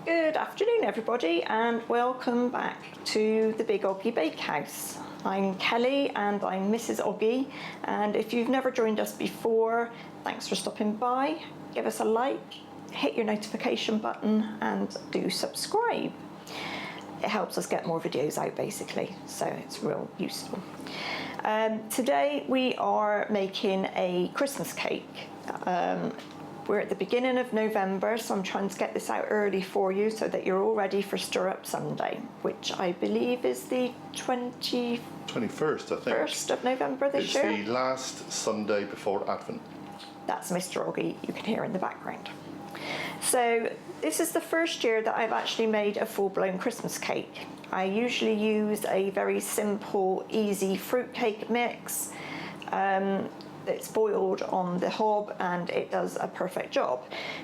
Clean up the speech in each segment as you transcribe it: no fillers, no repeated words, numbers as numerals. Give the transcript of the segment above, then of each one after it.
Good afternoon everybody and welcome back to the Big OGGIE Bakehouse. I'm Kelly and I'm Mrs. OGGIE, and if you've never joined us before, thanks for stopping by. Give us a like, hit your notification button and do subscribe. It helps us get more videos out basically, so it's real useful. Today we are making a Christmas cake. We're at the beginning of November, so I'm trying to get this out early for you so that you're all ready for Stir Up Sunday, which I believe is the 21st, I think. 1st of November this year. It's the last Sunday before Advent. That's Mr. OGGIE, you can hear in the background. So this is the first year that I've actually made a full-blown Christmas cake. I usually use a very simple, easy fruitcake mix. It's boiled on the hob and it does a perfect job.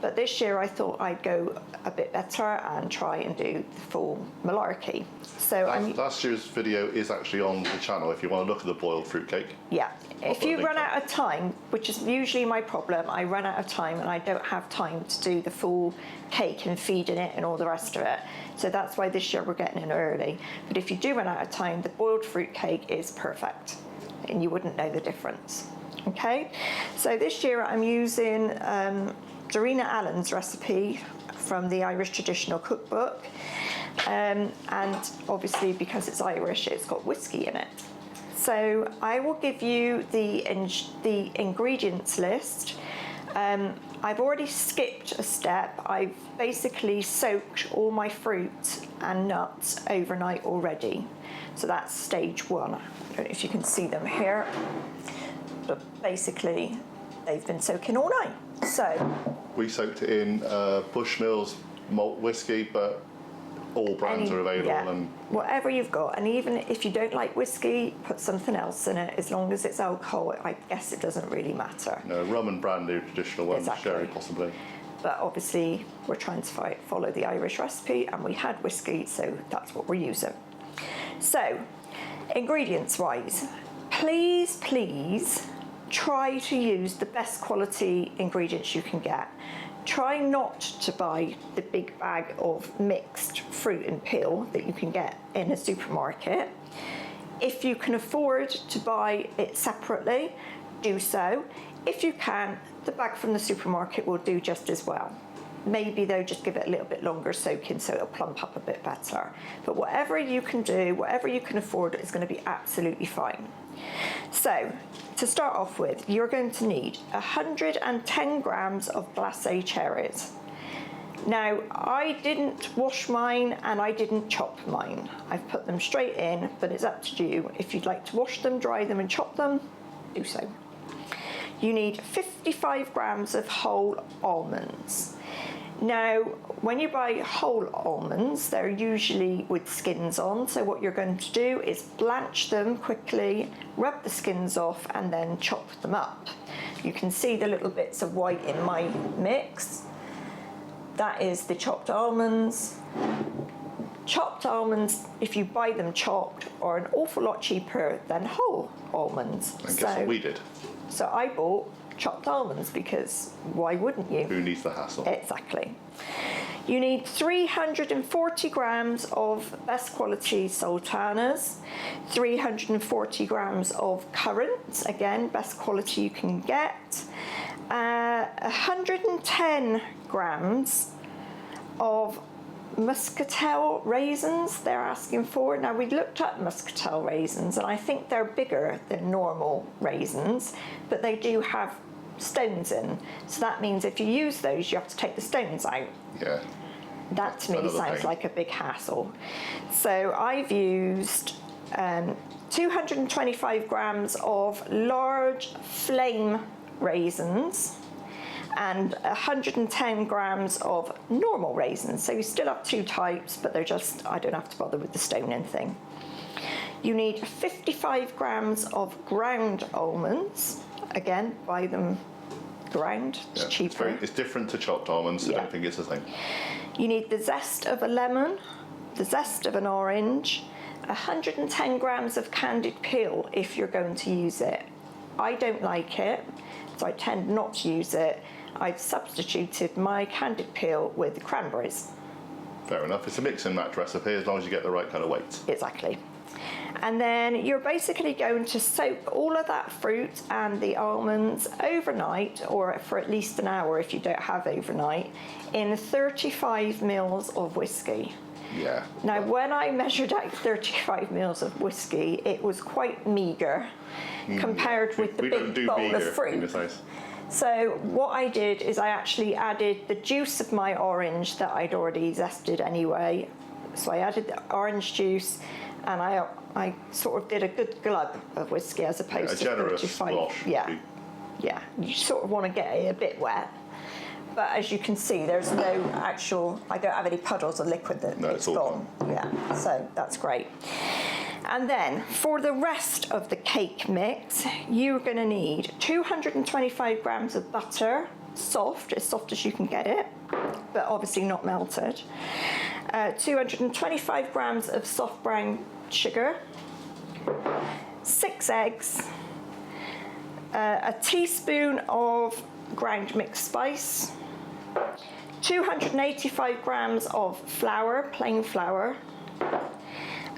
But this year I thought I'd go a bit better and try and do the full malarkey. So last year's video is actually on the channel if you want to look at the boiled fruitcake. Yeah, if you run out of time, which is usually my problem, I run out of time and I don't have time to do the full cake and feeding it and all the rest of it. So that's why this year we're getting in early. But if you do run out of time, the boiled fruitcake is perfect and you wouldn't know the difference. Okay, so this year I'm using Darina Allen's recipe from the Irish Traditional Cookbook, and obviously because it's Irish it's got whiskey in it. So I will give you the ingredients list. I've already skipped a step. I've basically soaked all my fruit and nuts overnight already. So that's stage one. I don't know if you can see them here. But basically they've been soaking all night. So we soaked it in Bushmills malt whiskey, but all brands are available. Yeah, and whatever you've got, and even if you don't like whiskey, put something else in it. As long as it's alcohol, I guess it doesn't really matter. No, rum and brandy, traditional ones, exactly. Sherry possibly. But obviously we're trying to follow the Irish recipe, and we had whiskey, so that's what we're using. So ingredients wise, please try to use the best quality ingredients you can get. Try not to buy the big bag of mixed fruit and peel that you can get in a supermarket. If you can afford to buy it separately, do so. If you can, the bag from the supermarket will do just as well. Maybe though, just give it a little bit longer soaking so it'll plump up a bit better. But whatever you can do, whatever you can afford is going to be absolutely fine. So, to start off with, you're going to need 110 grams of glacé cherries. Now, I didn't wash mine and I didn't chop mine. I've put them straight in, but it's up to you. If you'd like to wash them, dry them and chop them, do so. You need 55 grams of whole almonds. Now, when you buy whole almonds, they're usually with skins on, so what you're going to do is blanch them quickly, rub the skins off, and then chop them up. You can see the little bits of white in my mix. That is the chopped almonds. Chopped almonds, if you buy them chopped, are an awful lot cheaper than whole almonds. And guess what we did? So I bought chopped almonds because why wouldn't you? Who needs the hassle? Exactly. You need 340 grams of best quality sultanas, 340 grams of currants, again best quality you can get, 110 grams of muscatel raisins they're asking for. Now we looked at muscatel raisins and I think they're bigger than normal raisins, but they do have stones in. So that means if you use those, you have to take the stones out. Yeah. That to me sounds like a big hassle. So I've used 225 grams of large flame raisins and 110 grams of normal raisins. So you still have two types, but they're just, I don't have to bother with the stone in thing. You need 55 grams of ground almonds. Again, buy them ground, it's cheaper. It's different to chopped almonds, so I don't think it's the same. You need the zest of a lemon, the zest of an orange, 110 grams of candied peel if you're going to use it. I don't like it, so I tend not to use it. I've substituted my candied peel with cranberries. Fair enough. It's a mix and match recipe as long as you get the right kind of weight. Exactly. And then you're basically going to soak all of that fruit and the almonds overnight, or for at least an hour if you don't have overnight, in 35 mils of whiskey. Yeah. Now, when I measured out 35 mils of whiskey, it was quite meagre compared with the big bowl of fruit. So what I did is I actually added the juice of my orange that I'd already zested anyway. So I added the orange juice, and I sort of did a good glug of whiskey as opposed to 35. Yeah, yeah. You sort of want to get it a bit wet. But as you can see, there's no actual, I don't have any puddles of liquid that it's gone. Yeah, so that's great. And then for the rest of the cake mix, you're going to need 225 grams of butter, soft as you can get it, but obviously not melted. 225 grams of soft brown sugar, 6 eggs, a teaspoon of ground mixed spice, 285 grams of flour, plain flour,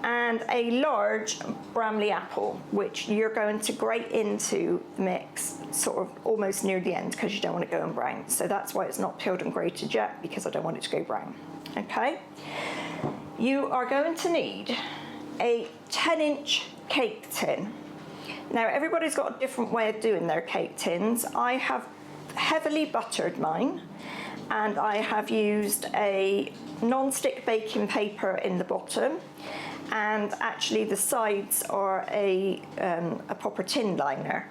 and a large Bramley apple, which you're going to grate into the mix sort of almost near the end because you don't want it going brown. So that's why it's not peeled and grated yet, because I don't want it to go brown. Okay? You are going to need a 10-inch cake tin. Now, everybody's got a different way of doing their cake tins. I have heavily buttered mine, and I have used a non-stick baking paper in the bottom, and actually the sides are a proper tin liner.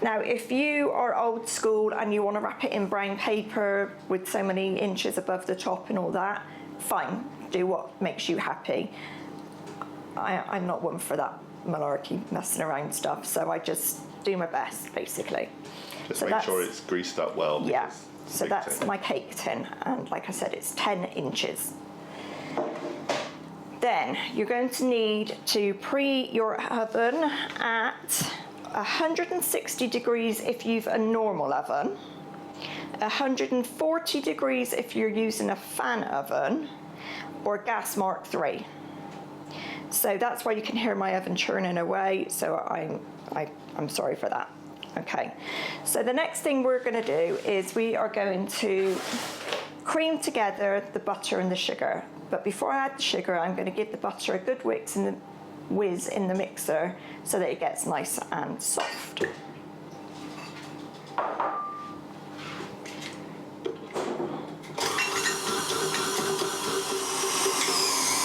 Now, if you are old school and you want to wrap it in brown paper with so many inches above the top and all that, fine, do what makes you happy. I'm not one for that malarkey messing around stuff, so I just do my best, basically. Just make sure it's greased up well. Yeah, so that's my cake tin, and like I said, it's 10 inches. Then you're going to need to preheat your oven at 160 degrees if you've a normal oven, 140 degrees if you're using a fan oven, or gas Mark III. So that's why you can hear my oven churning away, so I'm sorry for that. Okay, so the next thing we're going to do is we are going to cream together the butter and the sugar. But before I add the sugar, I'm going to give the butter a good whiz in the mixer so that it gets nice and soft.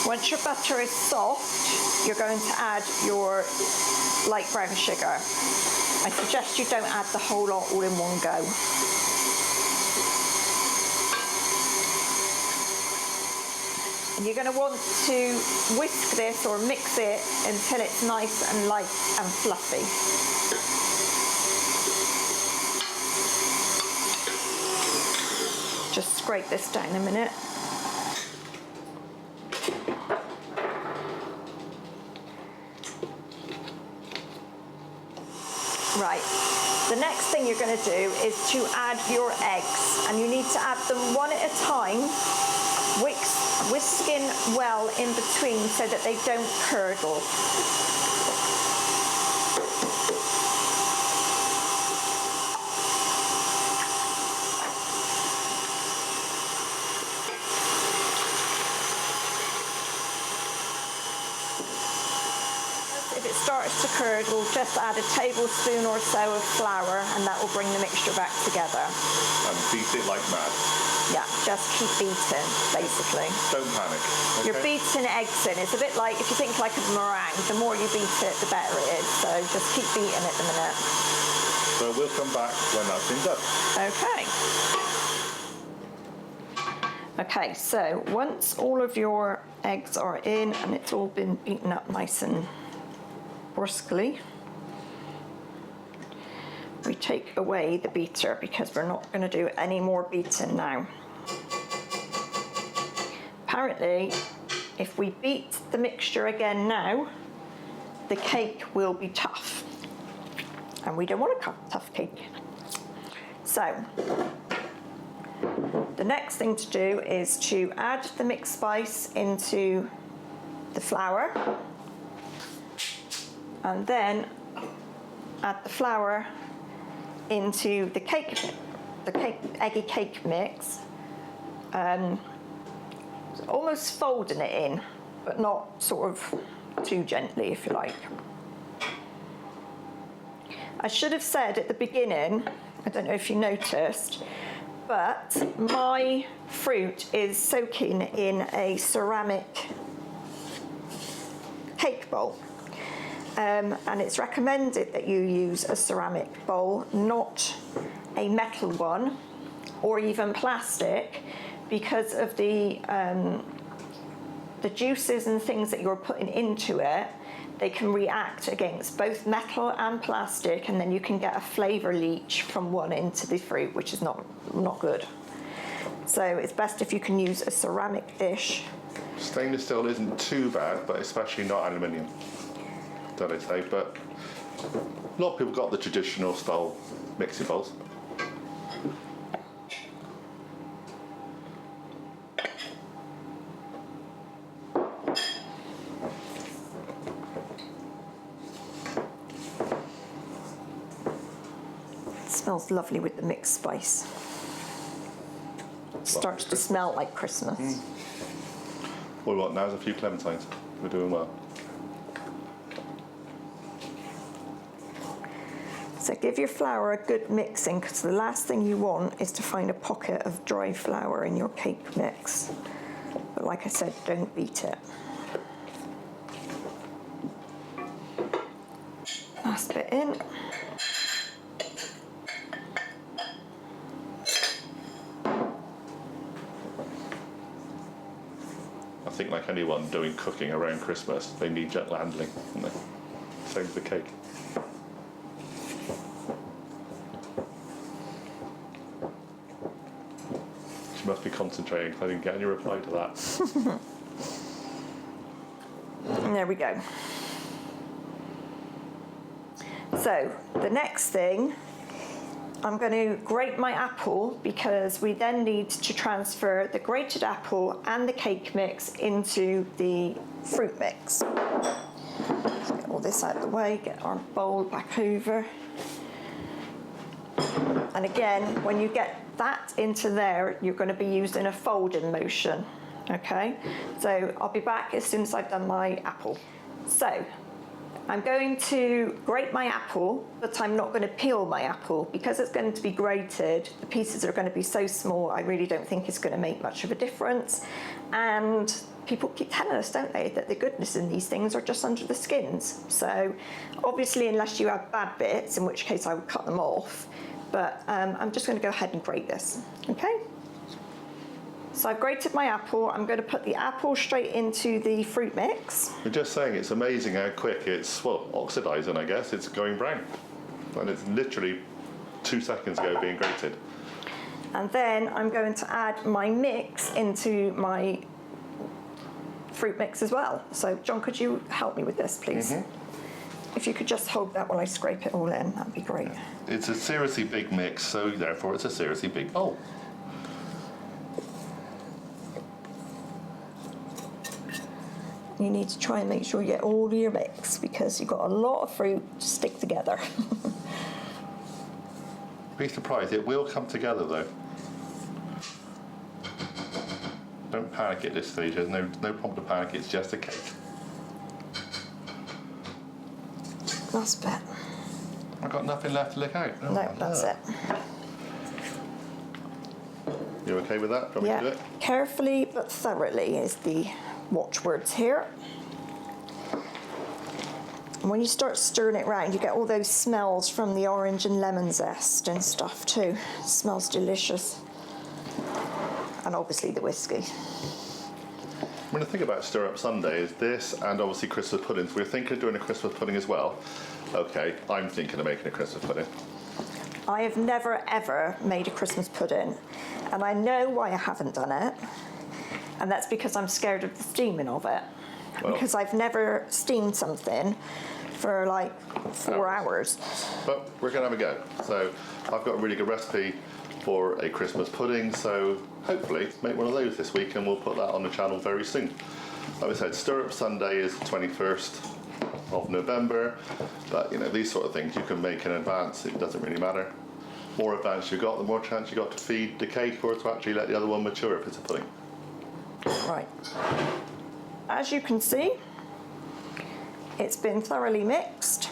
Once your butter is soft, you're going to add your light brown sugar. I suggest you don't add the whole lot all in one go. And you're going to want to whisk this or mix it until it's nice and light and fluffy. Just scrape this down a minute. Right, the next thing you're going to do is to add your eggs, and you need to add them one at a time, whisking well in between so that they don't curdle. If it starts to curdle, just add a tablespoon or so of flour, and that will bring the mixture back together. And beat it like mad. Yeah, just keep beating, basically. Don't panic. Okay? You're beating eggs in. It's a bit like, if you think like a meringue, the more you beat it, the better it is. So just keep beating it a minute. So we'll come back when that's been done. Okay. Okay, so once all of your eggs are in and it's all been beaten up nice and briskly, we take away the beater because we're not going to do any more beating now. Apparently, if we beat the mixture again now, the cake will be tough. And we don't want a tough cake. So, the next thing to do is to add the mixed spice into the flour, and then add the flour into the eggy cake mix, almost folding it in, but not sort of too gently, if you like. I should have said at the beginning, I don't know if you noticed, but my fruit is soaking in a ceramic cake bowl. And it's recommended that you use a ceramic bowl, not a metal one or even plastic, because of the juices and things that you're putting into it. They can react against both metal and plastic, and then you can get a flavour leach from one into the fruit, which is not good. So it's best if you can use a ceramic dish. Stainless steel isn't too bad, but especially not aluminium, don't I say? But a lot of people got the traditional style mixing bowls. Smells lovely with the mixed spice. Starts to smell like Christmas. All we want now is a few clementines. We're doing well. So give your flour a good mixing, because the last thing you want is to find a pocket of dry flour in your cake mix. But like I said, don't beat it. Last bit in. I think like anyone doing cooking around Christmas, they need gentle handling, don't they? Same with the cake. She must be concentrating because I didn't get any reply to that. And there we go. So the next thing, I'm going to grate my apple, because we then need to transfer the grated apple and the cake mix into the fruit mix. Let's get all this out of the way, get our bowl back over. And again, when you get that into there, you're going to be using a folding motion, okay? So I'll be back as soon as I've done my apple. So I'm going to grate my apple, but I'm not going to peel my apple, because it's going to be grated. The pieces are going to be so small, I really don't think it's going to make much of a difference. And people keep telling us, don't they, that the goodness in these things are just under the skins. So obviously, unless you have bad bits, in which case I would cut them off. But I'm just going to go ahead and grate this, okay? So I've grated my apple. I'm going to put the apple straight into the fruit mix. We're just saying, it's amazing how quick it's, well, oxidising, I guess. It's going brown. And it's literally 2 seconds ago being grated. And then I'm going to add my mix into my fruit mix as well. So John, could you help me with this, please? If you could just hold that while I scrape it all in, that'd be great. It's a seriously big mix, so therefore it's a seriously big bowl. You need to try and make sure you get all of your mix, because you've got a lot of fruit to stick together. Be surprised, it will come together though. Don't panic at this stage, there's no problem to panic, it's just a cake. Last bit. I've got nothing left to lick out. Oh, No, that's it. You okay with that? Do you want me to do it? Carefully but thoroughly is the watchwords here. And when you start stirring it around, you get all those smells from the orange and lemon zest and stuff too. It smells delicious. And obviously the whiskey. When I think about Stir Up Sunday, is this and obviously Christmas puddings. We're thinking of doing a Christmas pudding as well. Okay, I'm thinking of making a Christmas pudding. I have never ever made a Christmas pudding, and I know why I haven't done it, and that's because I'm scared of the steaming of it. Well, because I've never steamed something for like 4 hours. But we're going to have a go. So I've got a really good recipe for a Christmas pudding, so hopefully make one of those this week and we'll put that on the channel very soon. Like I said, Stir-Up Sunday is the 21st of November, but you know, these sort of things you can make in advance, it doesn't really matter. More advance you got, the more chance you got to feed the cake or to actually let the other one mature if it's a pudding. Right. As you can see, it's been thoroughly mixed.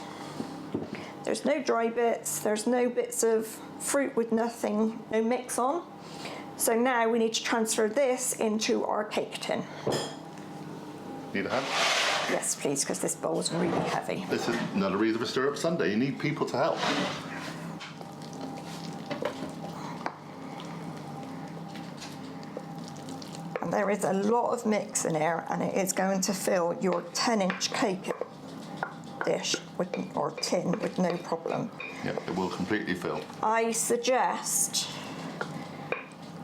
There's no dry bits, there's no bits of fruit with nothing, no mix on. So now we need to transfer this into our cake tin. Need a hand? Yes, please, because this bowl's really heavy. This is another reason for Stir-Up Sunday. You need people to help. And there is a lot of mix in here, and it is going to fill your 10-inch cake dish or tin with no problem. Yeah, it will completely fill. I suggest,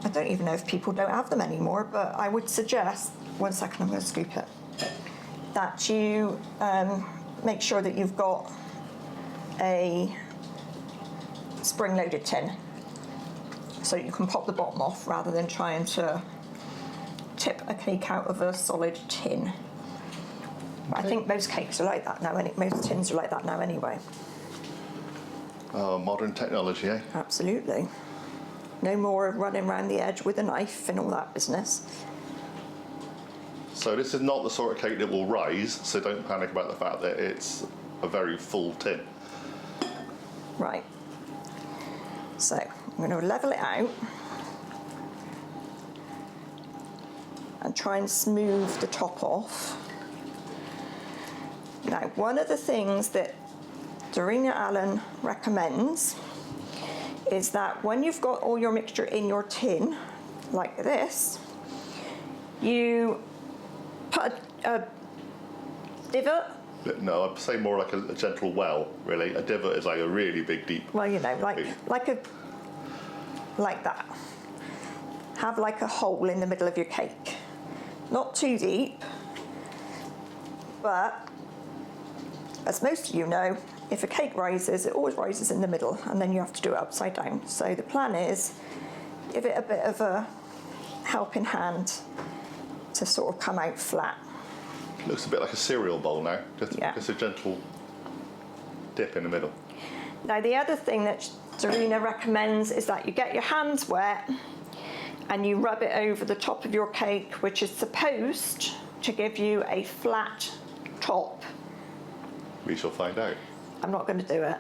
I don't even know if people don't have them anymore, but I would suggest, one second, I'm going to scoop it, that you make sure that you've got a spring-loaded tin so you can pop the bottom off rather than trying to tip a cake out of a solid tin. Okay. I think most cakes are like that now, most tins are like that now anyway. Modern technology, eh? Absolutely. No more running around the edge with a knife and all that business. So this is not the sort of cake that will rise, so don't panic about the fact that it's a very full tin. Right. So I'm going to level it out and try and smooth the top off. Now, one of the things that Darina Allen recommends is that when you've got all your mixture in your tin, like this, you put a divot. No, I'd say more like a gentle well, really. A divot is like a really big, deep. Well, you know, like that. Have like a hole in the middle of your cake. Not too deep, but as most of you know, if a cake rises, it always rises in the middle, and then you have to do it upside down. So the plan is, give it a bit of a helping hand to sort of come out flat. Looks a bit like a cereal bowl now, Yeah. just a gentle dip in the middle. Now the other thing that Darina recommends is that you get your hands wet and you rub it over the top of your cake, which is supposed to give you a flat top. We shall find out. I'm not going to do it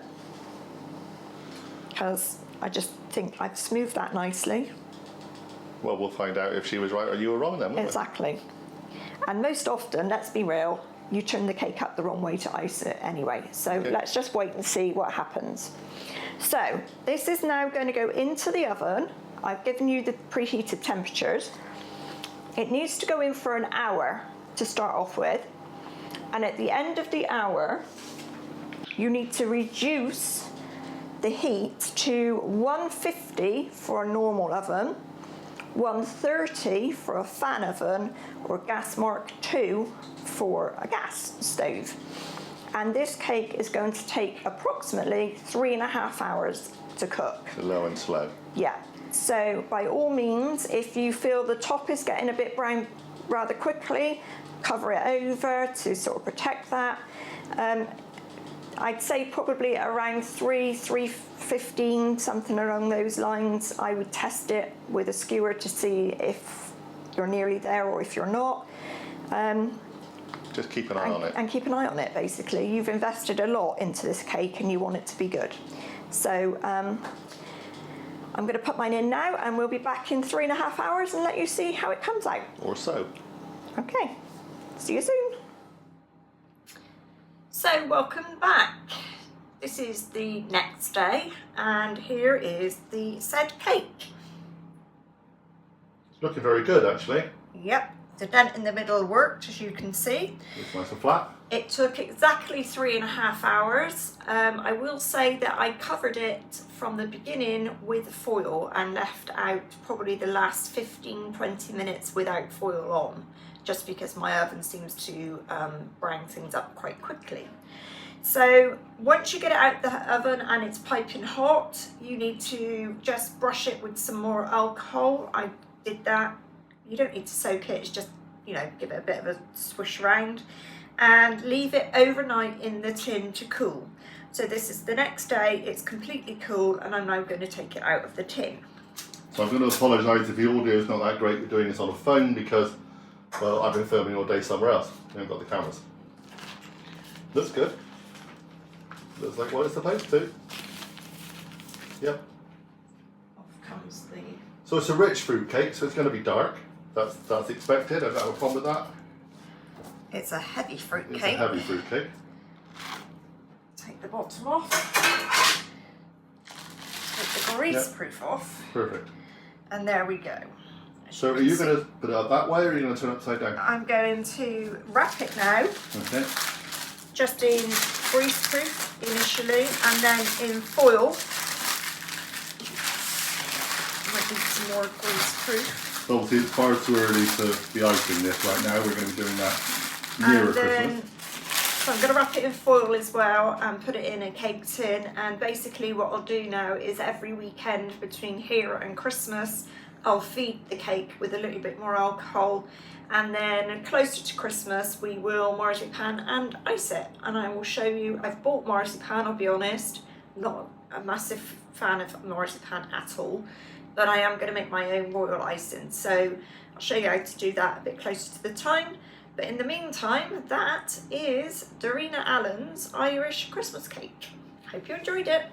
because I just think I've smoothed that nicely. Well, we'll find out if she was right or you were wrong then, won't we? Exactly. And most often, let's be real, you turn the cake up the wrong way to ice it anyway. So Okay. Let's just wait and see what happens. So this is now going to go into the oven. I've given you the preheated temperatures. It needs to go in for an hour to start off with. And at the end of the hour, you need to reduce the heat to 150 for a normal oven, 130 for a fan oven, or gas mark 2 for a gas stove. And this cake is going to take approximately 3.5 hours to cook. So low and slow. Yeah, so by all means, if you feel the top is getting a bit brown rather quickly, cover it over to sort of protect that. I'd say probably around 3:15, something along those lines. I would test it with a skewer to see if you're nearly there or if you're not. Just keep an eye on it. And keep an eye on it, basically. You've invested a lot into this cake and you want it to be good. So I'm going to put mine in now and we'll be back in 3.5 hours and let you see how it comes out. Or so. Okay, see you soon. So welcome back. This is the next day and here is the said cake. It's looking very good, actually. Yep, the dent in the middle worked, as you can see. It's nice and flat. It took exactly 3.5 hours. I will say that I covered it from the beginning with foil and left out probably the last 15-20 minutes without foil on, just because my oven seems to brown things up quite quickly. So once you get it out the oven and it's piping hot, you need to just brush it with some more alcohol. I did that. You don't need to soak it, it's just, you know, give it a bit of a swish around and leave it overnight in the tin to cool. So this is the next day, it's completely cool, and I'm now going to take it out of the tin. So I'm going to apologise if the audio is not that great. We're doing this on a phone because, well, I've been filming all day somewhere else. We haven't got the cameras. Looks good. Looks like what it's supposed to. Yep. Off comes the... So it's a rich fruit cake, so it's going to be dark. That's expected. I don't have a problem with that. It's a heavy fruit It's cake. a heavy fruit cake. Take the bottom off. Take the grease proof off. Perfect. And there we go. So are you going to put it up that way, or are you going to turn it upside down? I'm going to wrap it now. Okay. Just in grease proof initially, and then in foil. Might need some more grease proof. Obviously it's far too early to be icing this right now. We're going to be doing that nearer Christmas. So I'm going to wrap it in foil as well and put it in a cake tin, and basically what I'll do now is every weekend between here and Christmas I'll feed the cake with a little bit more alcohol, and then closer to Christmas we will marzipan and ice it, and I will show you. I've bought marzipan, I'll be honest, not a massive fan of marzipan at all, but I am going to make my own royal icing, so I'll show you how to do that a bit closer to the time. But in the meantime, that is Darina Allen's Irish Christmas cake. Hope you enjoyed it.